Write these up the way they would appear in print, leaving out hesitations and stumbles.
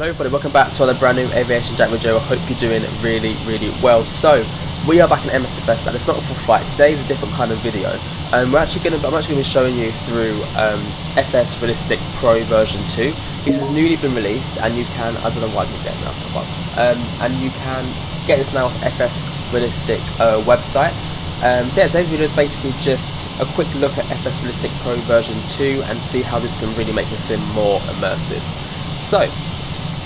Hello everybody, welcome back to another brand new Aviation Jack video. I hope you're doing really well. So, we are back in MSFS, and it's not a full flight. Today is a different kind of video. I'm actually going to be showing you through FSrealisticPRO version 2. This has newly been released, and you can, I don't know why I didn't get it now, and you can get this now off FSrealistic website. So yeah, today's video is basically just a quick look at FSrealisticPRO version 2 and see how this can really make your sim more immersive. So,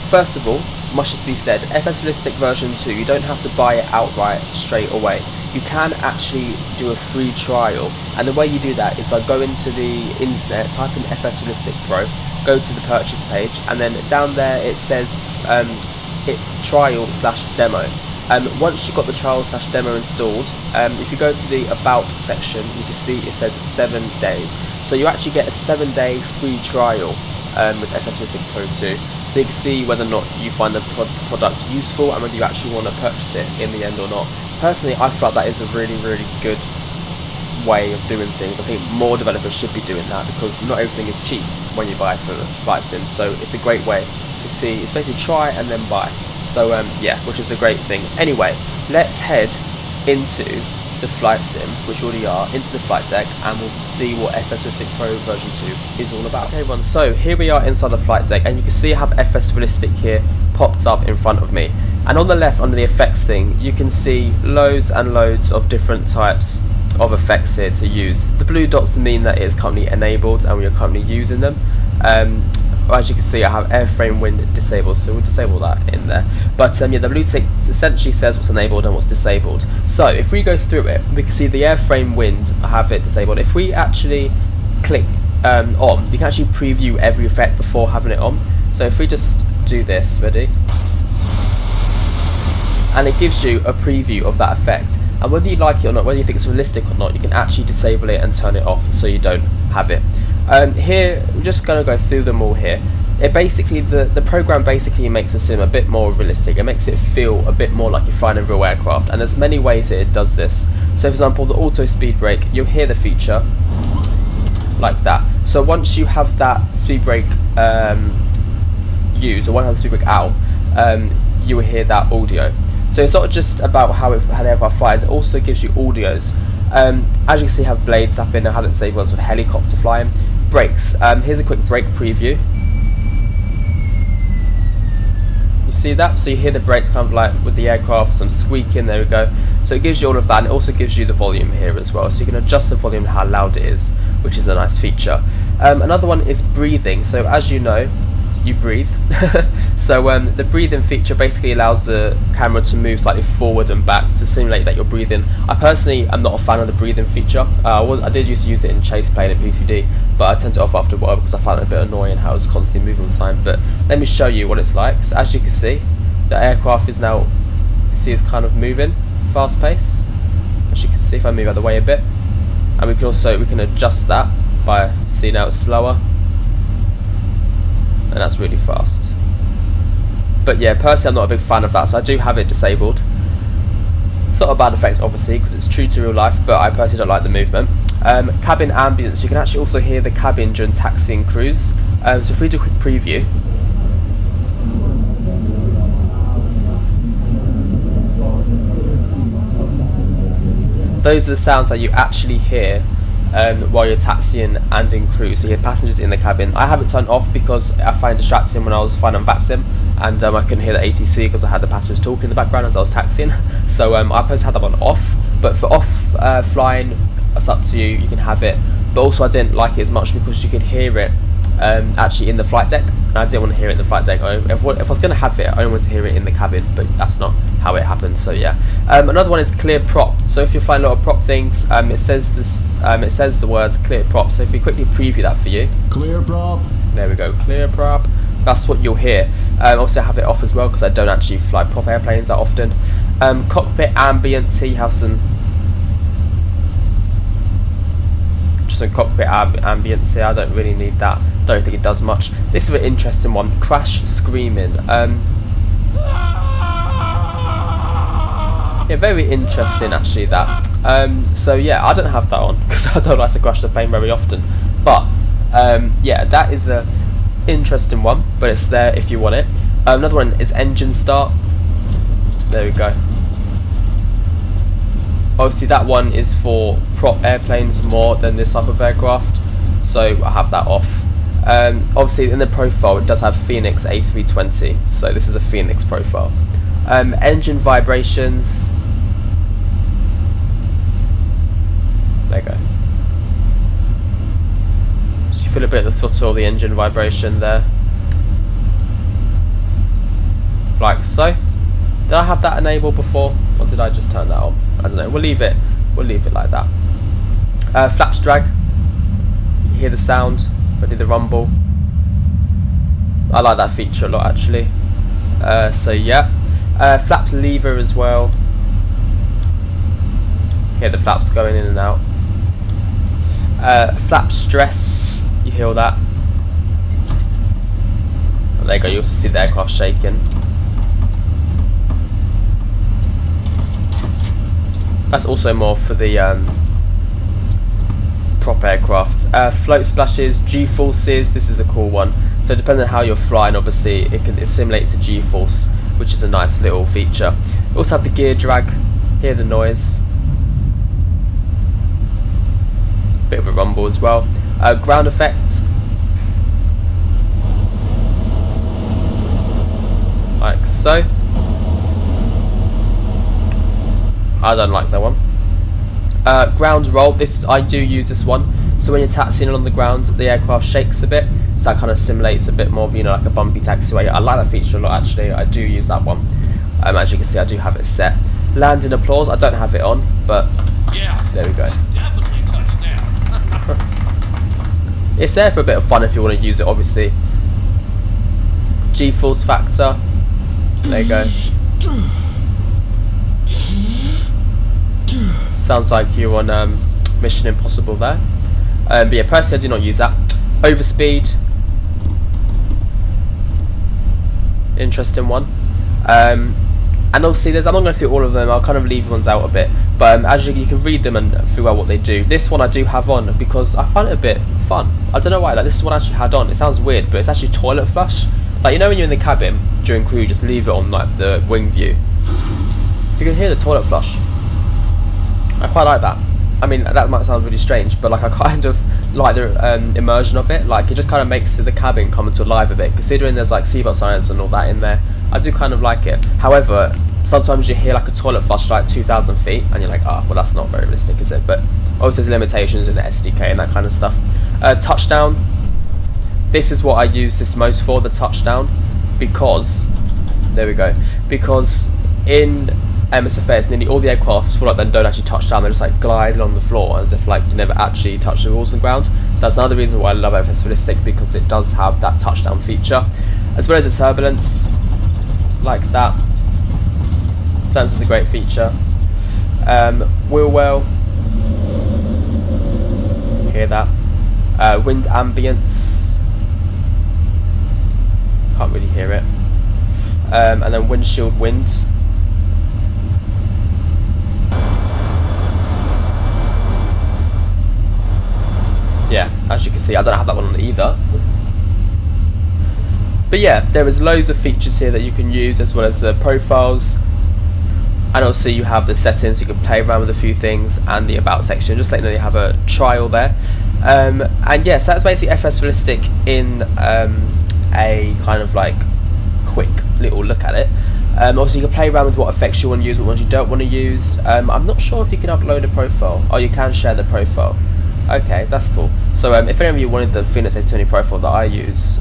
first of all, much as we said, FSrealistic version 2, you don't have to buy it outright straight away. You can actually do a free trial, and the way you do that is by going to the internet, type in FSrealisticPRO, go to the purchase page, and then down there it says trial/demo. Once you've got the trial/demo installed, if you go to the about section, you can see it says 7 days. So you actually get a 7-day free trial with FSrealisticPRO 2. So you can see whether or not you find the product useful and whether you actually want to purchase it in the end or not. Personally, I feel like that is a really good way of doing things. I think more developers should be doing that because not everything is cheap when you buy for flight sim. So it's a great way to see. It's basically try and then buy. So yeah, which is a great thing. Anyway, let's head into the flight sim, which we already are, into the flight deck, and we'll see what FSrealisticPRO version 2 is all about. Okay everyone, so here we are inside the flight deck, and you can see I have FSrealistic here popped up in front of me. And on the left, under the effects thing, you can see loads and loads of different types of effects here to use. The blue dots mean that it is currently enabled and we are currently using them. As you can see, I have airframe wind disabled, so we'll disable that in there. But yeah, the blue tick essentially says what's enabled and what's disabled. So if we go through it, we can see the airframe wind, I have it disabled. If we actually click on, you can actually preview every effect before having it on. So if we just do this, ready? And it gives you a preview of that effect. And whether you like it or not, whether you think it's realistic or not, you can actually disable it and turn it off so you don't have it. Here, we're just going to go through them all here. It basically, the program basically makes a sim a bit more realistic. It makes it feel a bit more like you're flying a real aircraft, and there's many ways that it does this. So for example, the auto speed brake, you'll hear the feature like that. So once you have that speed brake used, or one have the speed brake out, you will hear that audio. So it's not just about how the aircraft flies, it also gives you audios. As you can see, I have blades up in, I haven't saved ones with helicopter flying. Brakes, here's a quick brake preview. You see that? So you hear the brakes kind of like with the aircraft, some squeaking, there we go. So it gives you all of that, and it also gives you the volume here as well. So you can adjust the volume, how loud it is, which is a nice feature. Another one is breathing. So as you know, you breathe. So the breathing feature basically allows the camera to move slightly forward and back to simulate that you're breathing. I personally am not a fan of the breathing feature. I did used to use it in chase plane and P3D, but I turned it off after a while because I found it a bit annoying how it was constantly moving all the time. But let me show you what it's like. So as you can see, the aircraft is now, is kind of moving fast pace. As you can see, if I move out of the way a bit, and we can adjust that by seeing how it's slower. And that's really fast. But yeah, personally I'm not a big fan of that, so I do have it disabled. It's not a bad effect obviously because it's true to real life, but I personally don't like the movement. Cabin ambience, you can actually also hear the cabin during taxiing cruise. So if we do a quick preview, those are the sounds that you actually hear while you're taxiing and in cruise. So you hear passengers in the cabin. I have it turned off because I find it distracting when I was flying on VATSIM, and I couldn't hear the ATC because I had the passengers talking in the background as I was taxiing. So I personally had that one off, but for off flying, it's up to you, you can have it. But also I didn't like it as much because you could hear it actually in the flight deck, and I didn't want to hear it in the flight deck. If I was going to have it, I only wanted to hear it in the cabin, but that's not how it happens. So yeah. Another one is clear prop. So if you find a lot of prop things, it says this. It says the words clear prop. So if we quickly preview that for you, clear prop. There we go, clear prop. That's what you'll hear. Also, I have it off as well because I don't actually fly prop airplanes that often. Cockpit Ambient. Here you have some cockpit ambience here. I don't really need that. Don't think it does much. This is an interesting one. Crash screaming. Yeah, very interesting actually that. So yeah, I don't have that on because I don't like to crash the plane very often. But yeah, that is a interesting one, but it's there if you want it. Another one is engine start. There we go. Obviously that one is for prop airplanes more than this type of aircraft, so I have that off. Obviously in the profile it does have Phoenix A320, so this is a Phoenix profile. Engine vibrations. There you go. So you feel a bit of the throttle, the engine vibration there. Like so. Did I have that enabled before, or did I just turn that on? I don't know. We'll leave it like that. Flaps drag. You can hear the sound, ready the rumble. I like that feature a lot actually. So yeah. Flaps lever as well. Hear the flaps going in and out. Flap stress. You hear that? And there you go. You'll see the aircraft shaking. That's also more for the prop aircraft. Float splashes, G-forces, this is a cool one. So depending on how you're flying, obviously it simulates a G-force, which is a nice little feature. You also have the gear drag, hear the noise. Bit of a rumble as well. Ground effect. Like so. I don't like that one. Ground roll. I do use this one. So when you're taxiing along the ground, the aircraft shakes a bit. So that kind of simulates a bit more of, you know, like a bumpy taxiway. I like that feature a lot actually. I do use that one. As you can see, I do have it set. Landing applause. I don't have it on, but yeah, there we go. Definitely touchdown. It's there for a bit of fun if you want to use it, obviously. G-force factor. There you go. Sounds like you're on Mission Impossible there. But yeah, personally I do not use that. Overspeed. Interesting one. And obviously I'm not going through all of them, I'll kind of leave ones out a bit. But as you can read them and figure out what they do. This one I do have on because I find it a bit fun. I don't know why, like this is what I actually had on. It sounds weird, but it's actually toilet flush. Like, you know when you're in the cabin during crew, you just leave it on like the wing view. You can hear the toilet flush. I quite like that. I mean, that might sound really strange, but like I kind of like the immersion of it. Like it just kind of makes the cabin come into life a bit, considering there's like seatbelt science and all that in there. I do kind of like it. However, sometimes you hear like a toilet flush like 2,000 feet and you're like, oh, well that's not very realistic, is it? But obviously there's limitations in the SDK and that kind of stuff. Touchdown. This is what I use this most for, the touchdown, because, there we go, because in MSFS nearly all the aircraft feel like they don't actually touch down, they're just like glide along the floor as if like you never actually touch the walls and ground. So that's another reason why I love FSrealistic, because it does have that touchdown feature, as well as the turbulence, like that. Sounds is a great feature. Wheel well, hear that. Wind ambience, can't really hear it. And then windshield wind. Yeah, as you can see, I don't have that one on either. But yeah, there is loads of features here that you can use, as well as the profiles. And also you have the settings, you can play around with a few things, and the about section, just letting you know you have a trial there. And yes, that's basically FSrealistic in a kind of like quick little look at it. Obviously you can play around with what effects you want to use, what ones you don't want to use. I'm not sure if you can upload a profile. Oh, you can share the profile. Okay, that's cool. So if any of you wanted the Phoenix A20 profile that I use,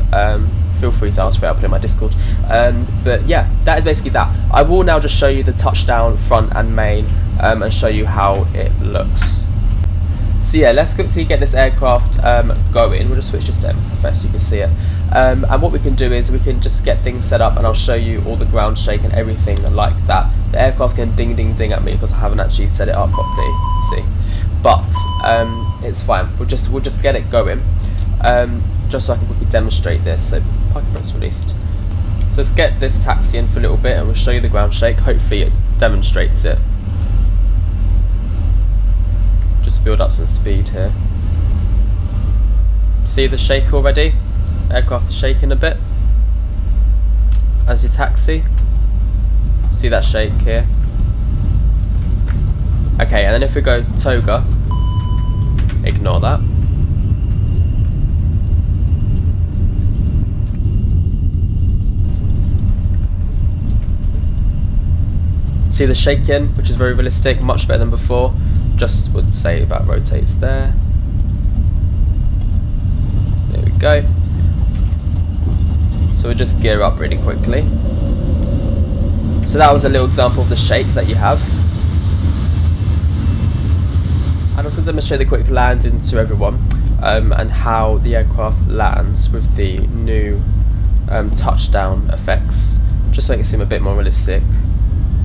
feel free to ask for it, I'll put it in my Discord. But yeah, that is basically that. I will now just show you the touchdown front and main, and show you how it looks. So yeah, let's quickly get this aircraft going. We'll just switch this to MSFS so you can see it. And what we can do is we can just get things set up, and I'll show you all the ground shake and everything like that. The aircraft can ding ding ding at me because I haven't actually set it up properly, see. But it's fine. We'll just get it going. Just so I can quickly demonstrate this. So parking brake's released. So let's get this taxi in for a little bit, and we'll show you the ground shake. Hopefully it demonstrates it. Just build up some speed here. See the shake already? Aircraft is shaking a bit. as your taxi. See that shake here? Okay, and then if we go toga, ignore that. See the shaking, which is very realistic, much better than before. Just would say about rotates there. There we go. So we'll just gear up really quickly. So that was a little example of the shake that you have. And also demonstrate the quick landing to everyone, and how the aircraft lands with the new touchdown effects, just to make it seem a bit more realistic.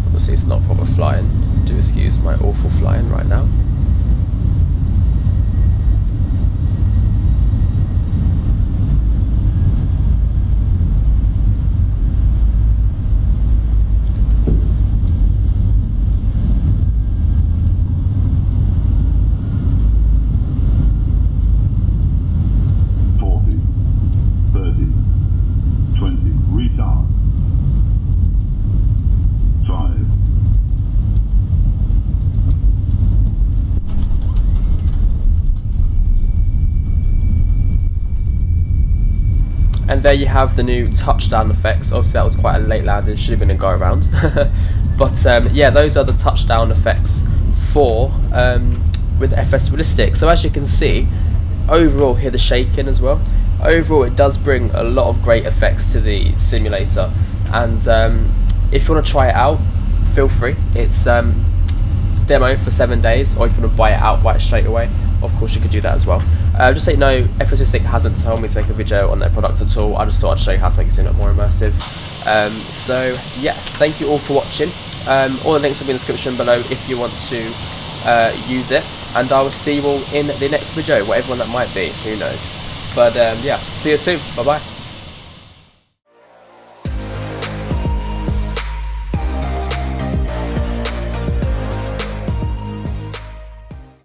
Obviously it's not proper flying, do excuse my awful flying right now. And there you have the new touchdown effects. Obviously that was quite a late landing, should have been a go around. But yeah, those are the touchdown effects for with FSrealistic. So as you can see, overall hear the shaking as well. Overall it does bring a lot of great effects to the simulator, and if you want to try it out, feel free. It's demo for 7 days, or if you want to buy it outright straight away, of course you could do that as well. Just so you know, FSrealistic hasn't told me to make a video on their product at all. I just thought I'd show you how to make it seem a bit more immersive. So yes, thank you all for watching. All the links will be in the description below if you want to use it, and I will see you all in the next video, whatever one that might be, who knows. But yeah, see you soon, bye bye.